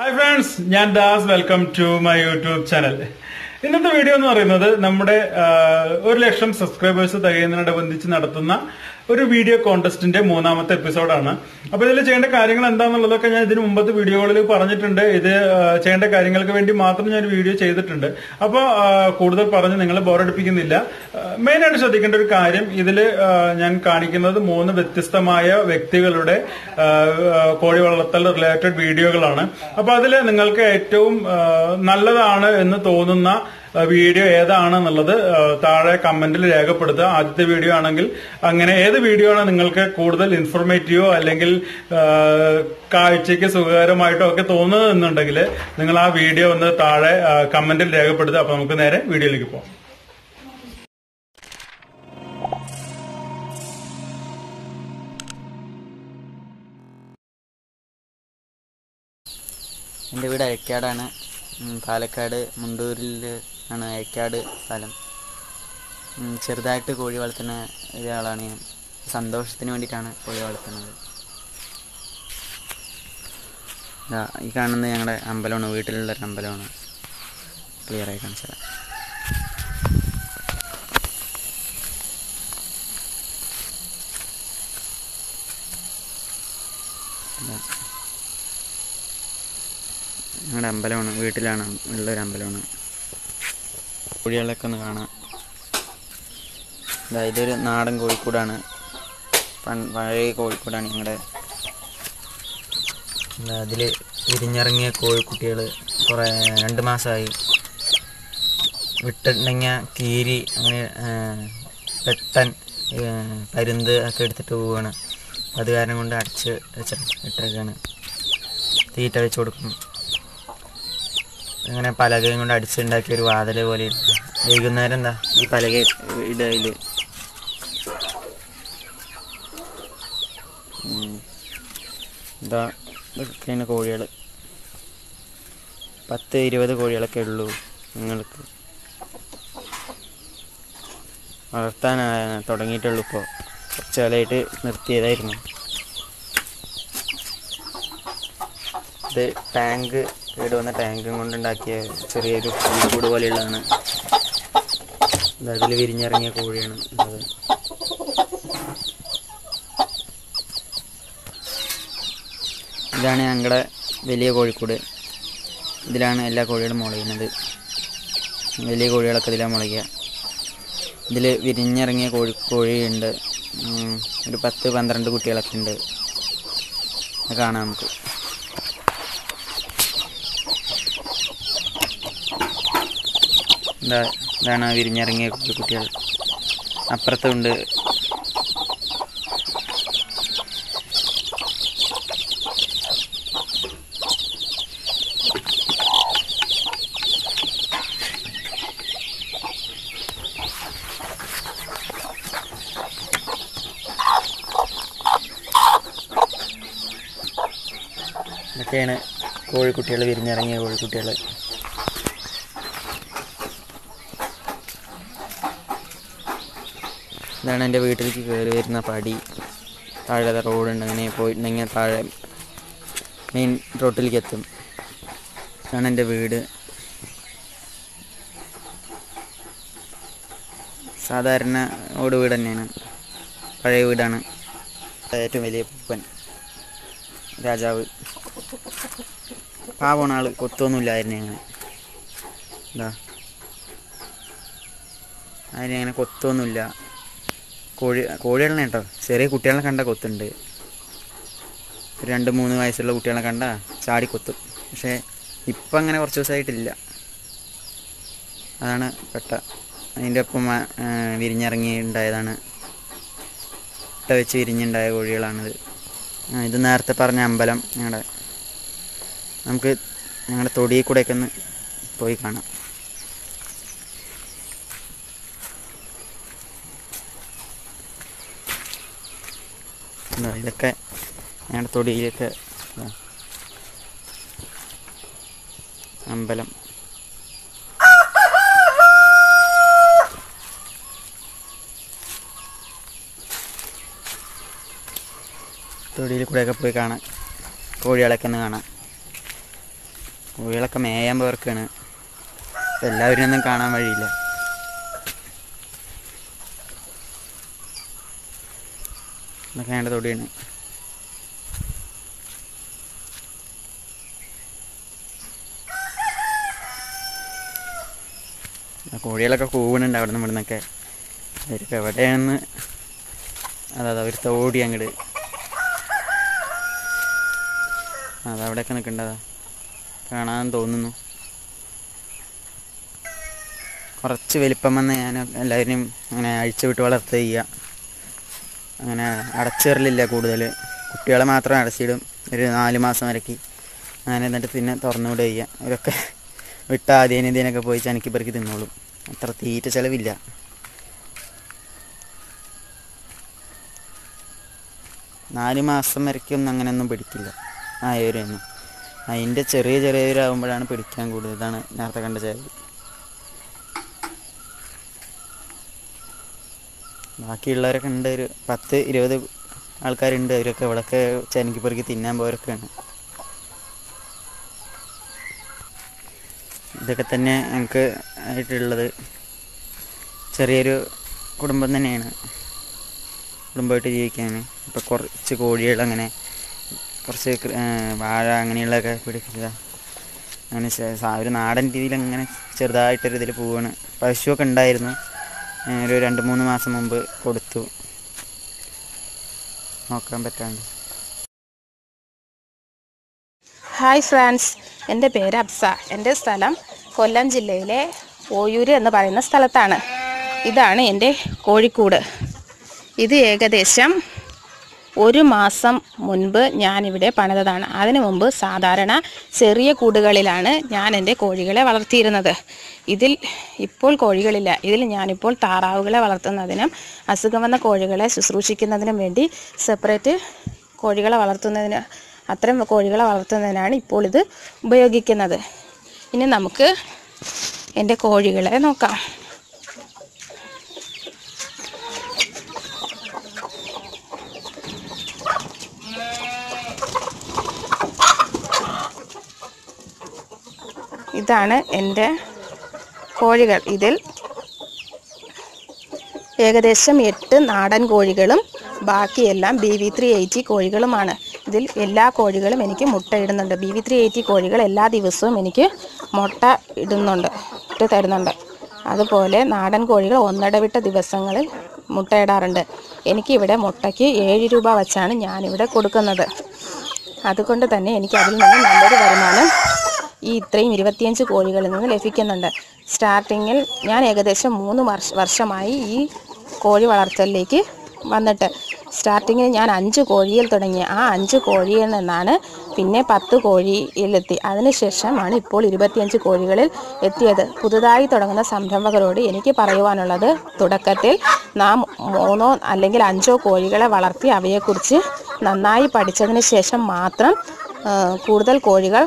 Hi friends, ഞാൻ Das. Welcome to my YouTube channel. ഇന്നത്തെ video എന്ന് പറയുന്നത് നമ്മുടെ 1,00,000 സബ്സ്ക്രൈബേഴ്സ് തികയുന്നതിനോടനുബന്ധിച്ച് നടത്തുന്ന ഒരു വീഡിയോ കോൺടെസ്റ്റിന്റെ 3ാമത്തെ എപ്പിസോഡാണ്. അപ്പൊ ഇതിൽ ചെയ്യേണ്ട കാര്യങ്ങൾ എന്താണെന്നുള്ളതൊക്കെ ഞാൻ ഇതിന് മുമ്പത്തെ വീഡിയോകളിൽ പറഞ്ഞിട്ടുണ്ട്. ഇത് ചെയ്യേണ്ട കാര്യങ്ങൾക്ക് വേണ്ടി മാത്രം ഞാൻ വീഡിയോ ചെയ്തിട്ടുണ്ട്. അപ്പോൾ കൂടുതൽ പറഞ്ഞ് നിങ്ങളെ ബോറടിപ്പിക്കുന്നില്ല. മെയിനായിട്ട് ശ്രദ്ധിക്കേണ്ട ഒരു കാര്യം, ഇതിൽ ഞാൻ കാണിക്കുന്നത് 3 വ്യത്യസ്തമായ വ്യക്തികളുടെ കോഴി വളർത്തൽ റിലേറ്റഡ് വീഡിയോകളാണ്. അപ്പൊ അതിൽ നിങ്ങൾക്ക് ഏറ്റവും നല്ലതാണ് എന്ന് തോന്നുന്ന വീഡിയോ ഏതാണെന്നുള്ളത് താഴെ കമന്റിൽ രേഖപ്പെടുത്തുക. ആദ്യത്തെ വീഡിയോ ആണെങ്കിൽ അങ്ങനെ ഏത് വീഡിയോ ആണ് നിങ്ങൾക്ക് കൂടുതൽ ഇൻഫോർമേറ്റീവോ അല്ലെങ്കിൽ കാഴ്ചയ്ക്ക് സുഖകരമായിട്ടോ ഒക്കെ തോന്നുന്നുണ്ടെങ്കിൽ നിങ്ങൾ ആ വീഡിയോ ഒന്ന് താഴെ കമന്റിൽ രേഖപ്പെടുത്തുക. അപ്പൊ നമുക്ക് നേരെ വീഡിയോയിലേക്ക് പോകാം. എൻ്റെ വീട് അയക്കാടാണ്. പാലക്കാട് മുണ്ടൂരിൽ ആണ് അയക്കാട് സ്ഥലം. ചെറുതായിട്ട് കോഴി വളർത്തുന്ന ഒരാളാണ് ഞാൻ. സന്തോഷത്തിന് വേണ്ടിയിട്ടാണ് കോഴി വളർത്തുന്നത്. ഈ കാണുന്നത് ഞങ്ങളുടെ അമ്പലമാണ്, വീട്ടിലുള്ളൊരു അമ്പലമാണ്. ക്ലിയറായി കാണിച്ചത്. ഞങ്ങളുടെ അമ്പലമാണ്, വീട്ടിലാണ് ഉള്ളൊരു അമ്പലമാണ്. കോഴികളൊക്കെ ഒന്ന് കാണാം. ഇതൊരു നാടൻ കോഴിക്കൂടാണ്, പഴയ കോഴിക്കൂടാണ് ഞങ്ങളുടെ. അതിൽ വിരിഞ്ഞിറങ്ങിയ കോഴിക്കുട്ടികൾ 2 മാസമായി. വിട്ടിട്ടുണ്ടെങ്കിൽ കീരി, അങ്ങനെ പെട്ടൻ, പരുന്ത് ഒക്കെ എടുത്തിട്ട് പോവുകയാണ്. അത് കാരണം കൊണ്ട് അടച്ച് ഇട്ടേക്കാണ്. തീറ്റ വെച്ച് കൊടുക്കും. അങ്ങനെ പലകയും കൊണ്ട് അടിച്ചുണ്ടാക്കിയ ഒരു വാതിൽ പോലെ. വൈകുന്നേരം എന്താ ഈ പലക ഇടയിൽ ഇതൊക്കെയാണ് കോഴികൾ. 10-20 കോഴികളൊക്കെ ഉള്ളൂ നിങ്ങൾക്ക്. വളർത്താൻ തുടങ്ങിയിട്ടുള്ളൂ. ഇപ്പോൾ കുറച്ച് കാലമായിട്ട് നിർത്തിയതായിരുന്നു. ഇത് ടാങ്ക്, കേടുവന്ന ടാങ്കും കൊണ്ടുണ്ടാക്കിയ ചെറിയൊരു കൂട് പോലെയുള്ളതാണ്. അതിൽ വിരിഞ്ഞിറങ്ങിയ കോഴിയാണ് അത്. ഇതാണ് ഞങ്ങളുടെ വലിയ കോഴിക്കൂട്. ഇതിലാണ് എല്ലാ കോഴികളും മുളയുന്നത്. വലിയ കോഴികളൊക്കെ ഇതിലാണ് മുളയ്ക്കുക. ഇതിൽ വിരിഞ്ഞിറങ്ങിയ കോഴിയുണ്ട്. ഒരു 10-12 കുട്ടികളൊക്കെ ഉണ്ട്. കാണാം നമുക്ക്. ഇതാണ് വിരിഞ്ഞിറങ്ങിയ കുട്ടികൾ. അപ്പുറത്തുണ്ട്. ഇതൊക്കെയാണ് കോഴിക്കുട്ടികൾ, വിരിഞ്ഞിറങ്ങിയ കോഴിക്കുട്ടികൾ. ഇതാണ് എൻ്റെ വീട്ടിലേക്ക് കയറി വരുന്ന പടി. താഴെ റോഡുണ്ട്. അങ്ങനെ പോയിട്ടുണ്ടെങ്കിൽ താഴെ മെയിൻ റോട്ടിലേക്ക് എത്തും. ഇതാണ് എൻ്റെ വീട്. സാധാരണ ഓട് വീട് തന്നെയാണ്, പഴയ വീടാണ്. ഏറ്റവും വലിയ പൂപ്പൻ രാജാവ്. പാവണ ആൾ, കൊത്തൊന്നുമില്ലായിരുന്നു. അങ്ങനെ അതിനങ്ങനെ കൊത്തൊന്നുമില്ല. കോഴികളെ കേട്ടോ. ചെറിയ കുട്ടികളെ കണ്ട കൊത്തുണ്ട്. 2-3 വയസ്സുള്ള കുട്ടികളെ കണ്ട ചാടി കൊത്തും. പക്ഷേ ഇപ്പം അങ്ങനെ കുറച്ച് ദിവസമായിട്ടില്ല. അതാണ് അതിൻ്റെ ഒപ്പം വിരിഞ്ഞിറങ്ങി ഉണ്ടായതാണ്. ഇട്ട വെച്ച് വിരിഞ്ഞുണ്ടായ കോഴികളാണിത്. ഇത് നേരത്തെ പറഞ്ഞ അമ്പലം. നമുക്ക് ഞങ്ങളുടെ തൊടിയിൽ കൂടെയൊക്കെ ഒന്ന് പോയി കാണാം. ഇതൊക്കെ ഞങ്ങളുടെ തൊടിയിലൊക്കെ അമ്പലം. തൊടിയിൽ കൂടെയൊക്കെ പോയി കാണാം. കോഴികളൊക്കെ ഒന്ന് കാണാം. കോഴികളൊക്കെ മേയാൻ പോർക്കാണ്. എല്ലാവരും ഒന്നും കാണാൻ വഴിയില്ല. ഇതൊക്കെ ഞങ്ങളുടെ തൊടിയാണ്. കോഴികളൊക്കെ കൂവണുണ്ട് അവിടെ നിന്ന് ഇവിടുന്നൊക്കെ. അവർക്ക് എവിടെയാണെന്ന് അവർ തോടി അങ്ങോട്ട് അതവിടെയൊക്കെ നിൽക്കേണ്ടതാ, കാണാൻ തോന്നുന്നു. കുറച്ച് വലിപ്പം വന്ന് ഞാൻ എല്ലാവരും അങ്ങനെ അഴിച്ചു വിട്ട് വളർത്തുക ചെയ്യുക. അങ്ങനെ അടച്ചേറലില്ല കൂടുതൽ. കുട്ടികളെ മാത്രം അടച്ചിടും ഒരു 4 മാസം വരയ്ക്ക്. അങ്ങനെ എന്നിട്ട് പിന്നെ തുറന്നു വിടുക ചെയ്യുക. അവരൊക്കെ വിട്ട ആദ്യേനൊക്കെ പോയി ചനക്കി പെറുക്കി തിന്നോളും. അത്ര തീറ്റ ചിലവില്ല. നാല് മാസം വരയ്ക്കൊന്നും അങ്ങനെയൊന്നും പിടിക്കില്ല ആയവരൊന്നും. അതിൻ്റെ ചെറിയവരാകുമ്പോഴാണ് പിടിക്കാൻ കൂടുതൽ. ഇതാണ് നേരത്തെ കണ്ട ചേവൽ. ബാക്കിയുള്ളവരൊക്കെ ഉണ്ട്, ഒരു 10-20 ആൾക്കാരുണ്ട്. അവരൊക്കെ ഇവിടെയൊക്കെ ചനക്കി പെറുക്കി തിന്നാൻ പോയവരൊക്കെയാണ്. ഇതൊക്കെ തന്നെ ഞങ്ങൾക്ക് ആയിട്ടുള്ളത്. ചെറിയൊരു കുടുംബം തന്നെയാണ്, കുടുംബമായിട്ട് ജീവിക്കാൻ. ഇപ്പോൾ കുറച്ച് കോഴികൾ, അങ്ങനെ കുറച്ച് വാഴ അങ്ങനെയുള്ളതൊക്കെ പിടിക്കുക. അങ്ങനെ ഒരു നാടൻ രീതിയിൽ അങ്ങനെ ചെറുതായിട്ടൊരു ഇതിൽ പോവുകയാണ്. പശുവൊക്കെ ഉണ്ടായിരുന്നു, ഒരു 2-3 മാസം മുമ്പ് കൊടുത്തു, നോക്കാൻ പറ്റാണ്ട്. ഹായ് ഫ്രണ്ട്സ്, എൻ്റെ പേര് അബ്സ. എൻ്റെ സ്ഥലം കൊല്ലം ജില്ലയിലെ ഓയൂര് എന്ന് പറയുന്ന സ്ഥലത്താണ്. ഇതാണ് എൻ്റെ കോഴിക്കൂട്. ഇത് ഏകദേശം 1 മാസം മുൻപ് ഞാനിവിടെ പണിതതാണ്. അതിനു മുമ്പ് സാധാരണ ചെറിയ കൂടുകളിലാണ് ഞാൻ എൻ്റെ കോഴികളെ വളർത്തിയിരുന്നത്. ഇതിൽ ഇപ്പോൾ കോഴികളില്ല. ഇതിൽ ഞാനിപ്പോൾ താറാവുകളെ വളർത്തുന്നതിനും അസുഖം വന്ന കോഴികളെ ശുശ്രൂഷിക്കുന്നതിനും വേണ്ടി സെപ്പറേറ്റ് കോഴികളെ വളർത്തുന്നതിന്, അത്തരം കോഴികളെ വളർത്തുന്നതിനാണ് ഇപ്പോൾ ഇത് ഉപയോഗിക്കുന്നത്. ഇനി നമുക്ക് എൻ്റെ കോഴികളെ നോക്കാം. ഇതാണ് എൻ്റെ കോഴികൾ. ഇതിൽ ഏകദേശം 8 നാടൻ കോഴികളും ബാക്കിയെല്ലാം BV380 കോഴികളുമാണ്. ഇതിൽ എല്ലാ കോഴികളും എനിക്ക് മുട്ട ഇടുന്നുണ്ട്. BV380 കോഴികൾ എല്ലാ ദിവസവും എനിക്ക് മുട്ട ഇട്ട് തരുന്നുണ്ട്. അതുപോലെ നാടൻ കോഴികൾ ഒന്നിടവിട്ട ദിവസങ്ങളിൽ മുട്ടയിടാറുണ്ട്. എനിക്കിവിടെ മുട്ടയ്ക്ക് 7 രൂപ വച്ചാണ് ഞാനിവിടെ കൊടുക്കുന്നത്. അതുകൊണ്ട് തന്നെ എനിക്ക് അതിൽ നിന്ന് നല്ലൊരു വരുമാനം ഈ ഇത്രയും 25 കോഴികളിൽ നിന്ന് ലഭിക്കുന്നുണ്ട്. സ്റ്റാർട്ടിങ്ങിൽ ഞാൻ ഏകദേശം 3 വർഷമായി ഈ കോഴി വളർത്തലിലേക്ക് വന്നിട്ട്. സ്റ്റാർട്ടിങ്ങിൽ ഞാൻ 5 കോഴിയിൽ തുടങ്ങി. ആ 5 കോഴിയിൽ നിന്നാണ് പിന്നെ 10 കോഴിയിലെത്തി. അതിനുശേഷമാണ് ഇപ്പോൾ 25 കോഴികളിൽ എത്തിയത്. പുതുതായി തുടങ്ങുന്ന സംരംഭകരോട് എനിക്ക് പറയുവാനുള്ളത്, തുടക്കത്തിൽ നാം 3 അല്ലെങ്കിൽ 5 കോഴികളെ വളർത്തി അവയെക്കുറിച്ച് നന്നായി പഠിച്ചതിന് ശേഷം മാത്രം കൂടുതൽ കോഴികൾ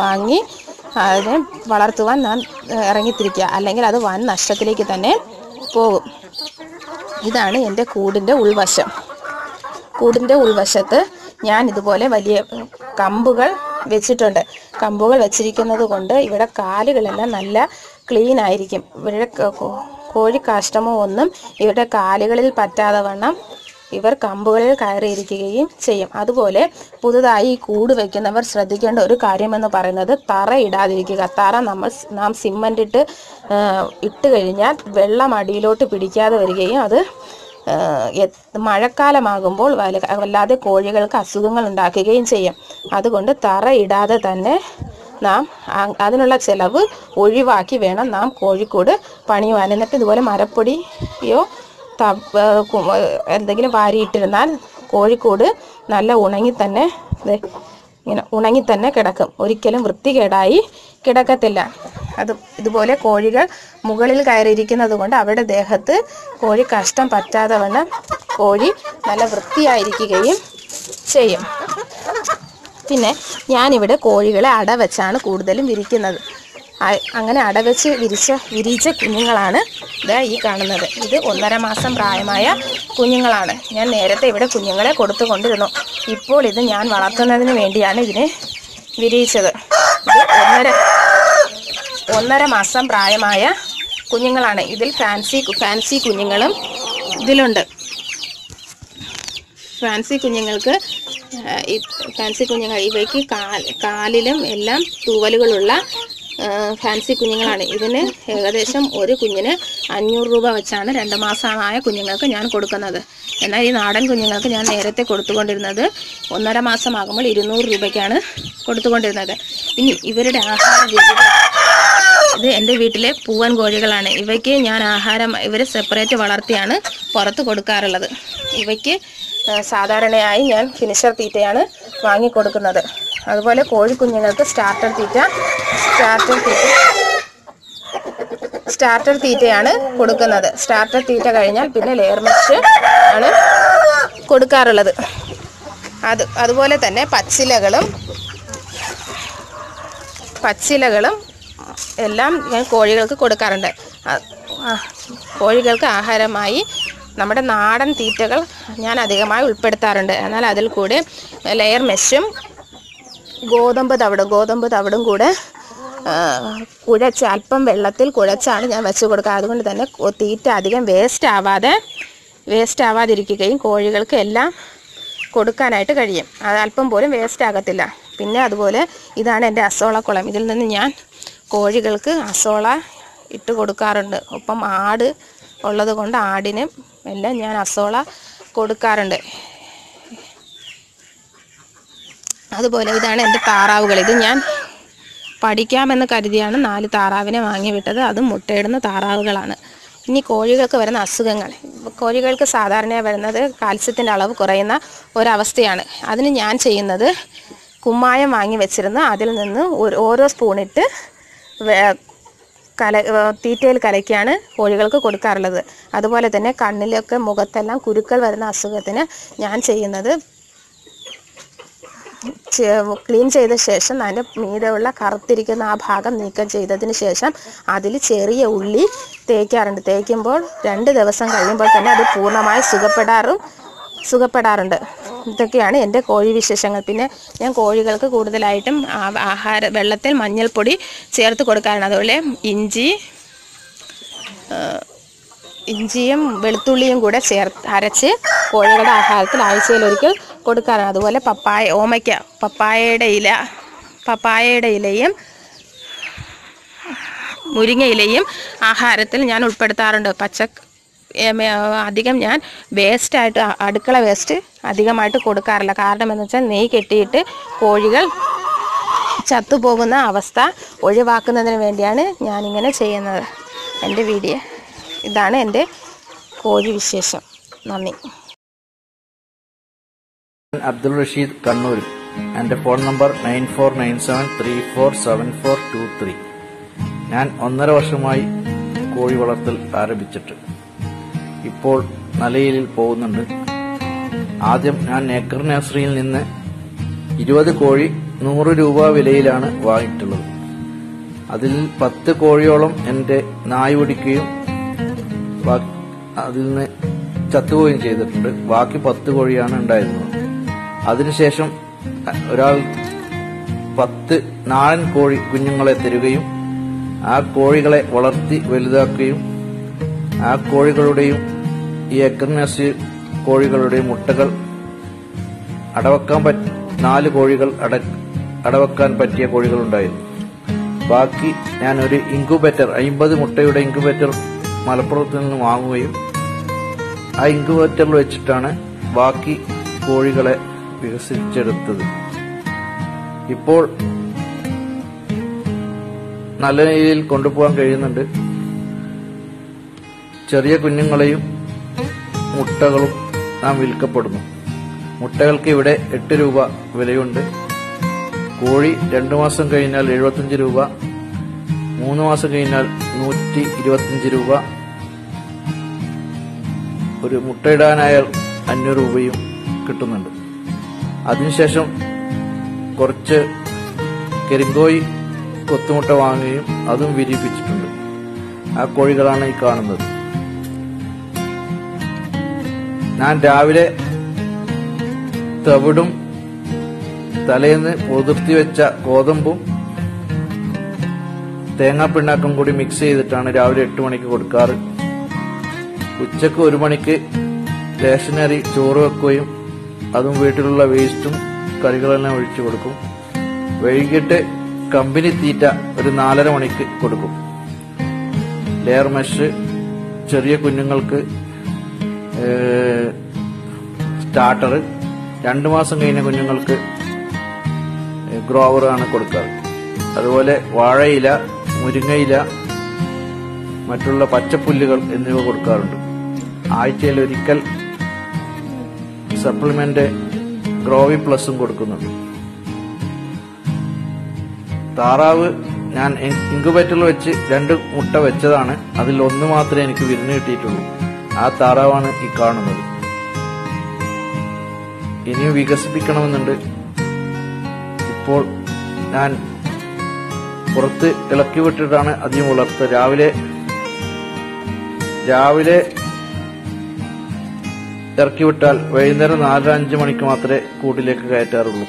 വാങ്ങി അതിനെ വളർത്തുവാൻ നാം ഇറങ്ങിത്തിരിക്കുക. അല്ലെങ്കിൽ അത് വൻ നഷ്ടത്തിലേക്ക് തന്നെ പോകും. ഇതാണ് എൻ്റെ കൂടിൻ്റെ ഉൾവശം. കൂടിൻ്റെ ഉൾവശത്ത് ഞാൻ ഇതുപോലെ വലിയ കമ്പുകൾ വെച്ചിട്ടുണ്ട്. കമ്പുകൾ വെച്ചിരിക്കുന്നത് കൊണ്ട് ഇവിടെ കാലുകളെല്ലാം നല്ല ക്ലീൻ ആയിരിക്കും. ഇവിടെ കോഴി കാഷ്ടമോ ഒന്നും ഇവരുടെ കാലുകളിൽ പറ്റാതെ വണ്ണം ഇവർ കമ്പുകളിൽ കയറിയിരിക്കുകയും ചെയ്യും. അതുപോലെ പുതുതായി കൂട് വയ്ക്കുന്നവർ ശ്രദ്ധിക്കേണ്ട ഒരു കാര്യമെന്ന് പറയുന്നത് തറ ഇടാതിരിക്കുക. തറ നാം സിമൻ്റ് ഇട്ട് കഴിഞ്ഞാൽ വെള്ളം അടിയിലോട്ട് പിടിക്കാതെ വരികയും അത് മഴക്കാലമാകുമ്പോൾ വല്ലാതെ കോഴികൾക്ക് അസുഖങ്ങൾ ഉണ്ടാക്കുകയും ചെയ്യും. അതുകൊണ്ട് തറ ഇടാതെ തന്നെ നാം അതിനുള്ള ചിലവ് ഒഴിവാക്കി വേണം നാം കോഴിക്കൂട് പണിയുവാൻ. എന്നിട്ട് ഇതുപോലെ മരപ്പൊടിയോ എന്തെങ്കിലും വാരിയിട്ടിരുന്നാൽ കോഴിക്കൂട് നല്ല ഉണങ്ങി തന്നെ കിടക്കും. ഒരിക്കലും വൃത്തികേടായി കിടക്കത്തില്ല. ഇതുപോലെ കോഴികൾ മുകളിൽ കയറിയിരിക്കുന്നത് കൊണ്ട് അവരുടെ ദേഹത്ത് കോഴി കഷ്ടം പറ്റാതെ വണ്ണം കോഴി നല്ല വൃത്തിയായിരിക്കുകയും ചെയ്യും. പിന്നെ ഞാനിവിടെ കോഴികളെ അടവെച്ചാണ് കൂടുതലും വിരിക്കുന്നത്. അങ്ങനെ അടവെച്ച് വിരിച്ച കുഞ്ഞുങ്ങളാണ് ഈ കാണുന്നത്. ഇത് 1.5 മാസം പ്രായമായ കുഞ്ഞുങ്ങളാണ്. ഞാൻ നേരത്തെ ഇവിടെ കുഞ്ഞുങ്ങളെ കൊടുത്തുകൊണ്ടിരുന്നു. ഇപ്പോൾ ഇത് ഞാൻ വളർത്തുന്നതിന് വേണ്ടിയാണ് ഇതിനെ വിരിയിച്ചത്. ഇത് 1.5 മാസം പ്രായമായ കുഞ്ഞുങ്ങളാണ്. ഇതിൽ ഫാൻസി കുഞ്ഞുങ്ങളും ഇതിലുണ്ട്. ഫാൻസി കുഞ്ഞുങ്ങൾ ഇവയ്ക്ക് കാലിലും എല്ലാം തൂവലുകളുള്ള ഫാൻസി കുഞ്ഞുങ്ങളാണ്. ഇതിന് ഏകദേശം ഒരു കുഞ്ഞിന് 500 രൂപ വെച്ചാണ് 2 മാസമായ കുഞ്ഞുങ്ങൾക്ക് ഞാൻ കൊടുക്കുന്നത്. എന്നാൽ ഈ നാടൻ കുഞ്ഞുങ്ങൾക്ക് ഞാൻ നേരത്തെ കൊടുത്തുകൊണ്ടിരുന്നത് 1.5 മാസമാകുമ്പോൾ 200 രൂപയ്ക്കാണ് കൊടുത്തുകൊണ്ടിരുന്നത്. ഇനി ഇവരുടെ ആഹാര രീതി, ഇത് എൻ്റെ വീട്ടിലെ പൂവൻ കോഴികളാണ്. ഇവയ്ക്ക് ഞാൻ ഇവരെ സെപ്പറേറ്റ് വളർത്തിയാണ് പുറത്ത് കൊടുക്കാറുള്ളത്. ഇവയ്ക്ക് സാധാരണയായി ഞാൻ ഫിനിഷർ തീറ്റയാണ് വാങ്ങിക്കൊടുക്കുന്നത്. അതുപോലെ കോഴിക്കുഞ്ഞുങ്ങൾക്ക് സ്റ്റാർട്ടർ തീറ്റയാണ് കൊടുക്കുന്നത്. സ്റ്റാർട്ടർ തീറ്റ കഴിഞ്ഞാൽ പിന്നെ ലെയർ മെഷ് ആണ് കൊടുക്കാറുള്ളത്. അതുപോലെ തന്നെ പച്ചിലകളും എല്ലാം ഞാൻ കോഴികൾക്ക് കൊടുക്കാറുണ്ട്. കോഴികൾക്ക് ആഹാരമായി നമ്മുടെ നാടൻ തീറ്റകൾ ഞാൻ അധികമായി ഉൾപ്പെടുത്താറുണ്ട്. എന്നാൽ അതിൽ കൂടെ ലെയർ മെഷും ഗോതമ്പ് തവിടും കൂടെ അല്പം വെള്ളത്തിൽ കുഴച്ചാണ് ഞാൻ വെച്ച് കൊടുക്കുക. അതുകൊണ്ട് തന്നെ തീറ്റ അധികം വേസ്റ്റ് ആവാതിരിക്കുകയും കോഴികൾക്ക് എല്ലാം കൊടുക്കാനായിട്ട് കഴിയും. അത് അല്പം പോലും വേസ്റ്റ് ആകത്തില്ല. പിന്നെ അതുപോലെ ഇതാണ് എൻ്റെ അസോളക്കുളം. ഇതിൽ നിന്ന് ഞാൻ കോഴികൾക്ക് അസോള ഇട്ട് കൊടുക്കാറുണ്ട്. ഒപ്പം ആട് ഉള്ളത് കൊണ്ട് ആടിനും എല്ലാം ഞാൻ അസോള കൊടുക്കാറുണ്ട്. അതുപോലെ ഇതാണ് എൻ്റെ താറാവുകൾ. ഇത് ഞാൻ പഠിക്കാമെന്ന് കരുതിയാണ് 4 താറാവിനെ വാങ്ങി വിട്ടത്. അതും മുട്ടയിടുന്ന താറാവുകളാണ്. ഇനി കോഴികൾക്ക് വരുന്ന അസുഖങ്ങൾ. കോഴികൾക്ക് സാധാരണയായി വരുന്നത് കാൽസ്യത്തിൻ്റെ അളവ് കുറയുന്ന ഒരവസ്ഥയാണ്. അതിന് ഞാൻ ചെയ്യുന്നത് കുമ്മായം വാങ്ങി വെച്ചിരുന്ന് അതിൽ നിന്ന് ഓരോ സ്പൂണിട്ട് തീറ്റയിൽ കലക്കിയാണ് കോഴികൾക്ക് കൊടുക്കാറുള്ളത്. അതുപോലെ തന്നെ കണ്ണിലൊക്കെ മുഖത്തെല്ലാം കുരുക്കൾ വരുന്ന അസുഖത്തിന് ഞാൻ ചെയ്യുന്നത് ക്ലീൻ ചെയ്ത ശേഷം അതിൻ്റെ മീതെയുള്ള കറുത്തിരിക്കുന്ന ആ ഭാഗം നീക്കം ചെയ്തതിന് ശേഷം അതിൽ ചെറിയ ഉള്ളി തേക്കാറുണ്ട്. തേക്കുമ്പോൾ 2 ദിവസം കഴിയുമ്പോൾ തന്നെ അത് പൂർണ്ണമായി സുഖപ്പെടാറുണ്ട്. ഇതൊക്കെയാണ് എൻ്റെ കോഴി വിശേഷങ്ങൾ. പിന്നെ ഞാൻ കോഴികൾക്ക് കൂടുതലായിട്ടും വെള്ളത്തിൽ മഞ്ഞൾപ്പൊടി ചേർത്ത് കൊടുക്കാറുണ്ട്. അതുപോലെ ഇഞ്ചിയും വെളുത്തുള്ളിയും കൂടെ അരച്ച് കോഴികളുടെ ആഹാരത്തിൽ ആഴ്ചയിലൊരിക്കൽ കൊടുക്കാറാണ്. അതുപോലെ പപ്പായയുടെ ഇലയും മുരിങ്ങ ഇലയും ആഹാരത്തിൽ ഞാൻ ഉൾപ്പെടുത്താറുണ്ട്. അധികം ഞാൻ അടുക്കള വേസ്റ്റ് അധികമായിട്ട് കൊടുക്കാറില്ല. കാരണം എന്ന് വെച്ചാൽ നെയ്യ് കെട്ടിയിട്ട് കോഴികൾ ചത്തുപോകുന്ന അവസ്ഥ ഒഴിവാക്കുന്നതിന് വേണ്ടിയാണ് ഞാനിങ്ങനെ ചെയ്യുന്നത്. എൻ്റെ വീഡിയോ ഇതാണ് എൻ്റെ കോഴി വിശേഷം. നന്ദി. അബ്ദുൾ റഷീദ്, കണ്ണൂർ. എൻ്റെ ഫോൺ നമ്പർ 9497347423. ഞാൻ 1.5 വർഷമായി കോഴി വളർത്തൽ ആരംഭിച്ചിട്ട് ഇപ്പോൾ നിലയിൽ പോകുന്നുണ്ട്. ആദ്യം ഞാൻ ഏക്കർ നഴ്സറിയിൽ നിന്ന് 20 കോഴി 100 രൂപ വിലയിലാണ് വാങ്ങിയിട്ടുള്ളത്. അതിൽ 10 കോഴിയോളം എൻ്റെ നായ പിടിക്കുകയും അതിൽ നിന്ന് ചത്തുപോവുകയും ചെയ്തിട്ടുണ്ട്. ബാക്കി 10 കോഴിയാണ് ഉണ്ടായിരുന്നത്. അതിനുശേഷം ഒരാൾ 10 നാടൻ കോഴി കുഞ്ഞുങ്ങളെ തരികയും ആ കോഴികളെ വളർത്തി വലുതാക്കുകയും ആ കോഴികളുടെയും ഈ ഏക്കർ നഴ്സറി കോഴികളുടെയും മുട്ടകൾ 4 കോഴികൾ അടവെക്കാൻ പറ്റിയ കോഴികളുണ്ടായിരുന്നു. ബാക്കി ഞാൻ ഒരു ഇൻക്യുബേറ്റർ 50 മുട്ടയുടെ ഇൻക്യുബേറ്റർ മലപ്പുറത്ത് നിന്ന് വാങ്ങുകയും ആ ഇൻക്യുബേറ്ററിൽ വെച്ചിട്ടാണ് ബാക്കി കോഴികളെ വികസിപ്പിച്ചെടുത്തത്. ഇപ്പോൾ നല്ല രീതിയിൽ കൊണ്ടുപോകാൻ കഴിയുന്നുണ്ട്. ചെറിയ കുഞ്ഞുങ്ങളെയും മുട്ടകളും നാം വിൽക്കപ്പെടുന്നു. മുട്ടകൾക്ക് ഇവിടെ 8 രൂപ വിലയുണ്ട്. കോഴി 2 മാസം കഴിഞ്ഞാൽ 75 രൂപ, 3 മാസം കഴിഞ്ഞാൽ 125 രൂപ, ഒരു മുട്ടയിടാനായാൽ 500 രൂപയും കിട്ടുന്നുണ്ട്. അതിനുശേഷം കുറച്ച് കരിങ്കോഴി കൊത്തുമുട്ട വാങ്ങുകയും അതും വിരിയിപ്പിച്ചിട്ടുണ്ട്. ആ കോഴികളാണ് ഈ കാണുന്നത്. ഞാൻ രാവിലെ തവിടും തലേന്ന് പൊതിർത്തി വെച്ച ഗോതമ്പും തേങ്ങാപ്പിണ്ണാക്കും കൂടി മിക്സ് ചെയ്തിട്ടാണ് രാവിലെ 8 മണിക്ക് കൊടുക്കാറ്. ഉച്ചക്ക് 1 മണിക്ക് റേഷനരി ചോറ് വെക്കുകയും അതും വീട്ടിലുള്ള വേസ്റ്റും കറികളെല്ലാം ഒഴിച്ചു കൊടുക്കും. വൈകിട്ട് കമ്പനി തീറ്റ ഒരു 4:30 മണിക്ക് കൊടുക്കും. ലെയർ മെഷ്, ചെറിയ കുഞ്ഞുങ്ങൾക്ക് സ്റ്റാർട്ടർ, 2 മാസം കഴിഞ്ഞ കുഞ്ഞുങ്ങൾക്ക് ഗ്രോവർ ആണ് കൊടുക്കാറ്. അതുപോലെ വാഴയില, മുരിങ്ങയില, മറ്റുള്ള പച്ചപ്പുല്ലുകൾ എന്നിവ കൊടുക്കാറുണ്ട്. ആഴ്ചയിൽ ഒരിക്കൽ സപ്ലിമെന്റ് ഗ്രോവി പ്ലസും കൊടുക്കുന്നുണ്ട്. താറാവ് ഞാൻ ഇൻക്യുബേറ്ററിൽ വെച്ച് 2 മുട്ട വെച്ചതാണ്. അതിൽ 1 മാത്രമേ എനിക്ക് വിരുന്ന് കിട്ടിയിട്ടുള്ളൂ. ആ താറാവാണ് ഈ കാണുന്നത്. ഇനിയും വികസിപ്പിക്കണമെന്നുണ്ട്. ഇപ്പോൾ ഞാൻ പുറത്ത് ഇളക്കി വിട്ടിട്ടാണ് അധികം വളർത്തുക. രാവിലെ ഇറക്കി വിട്ടാൽ വൈകുന്നേരം 4-5 മണിക്ക് മാത്രമേ കൂട്ടിലേക്ക് കയറ്റാറുള്ളൂ.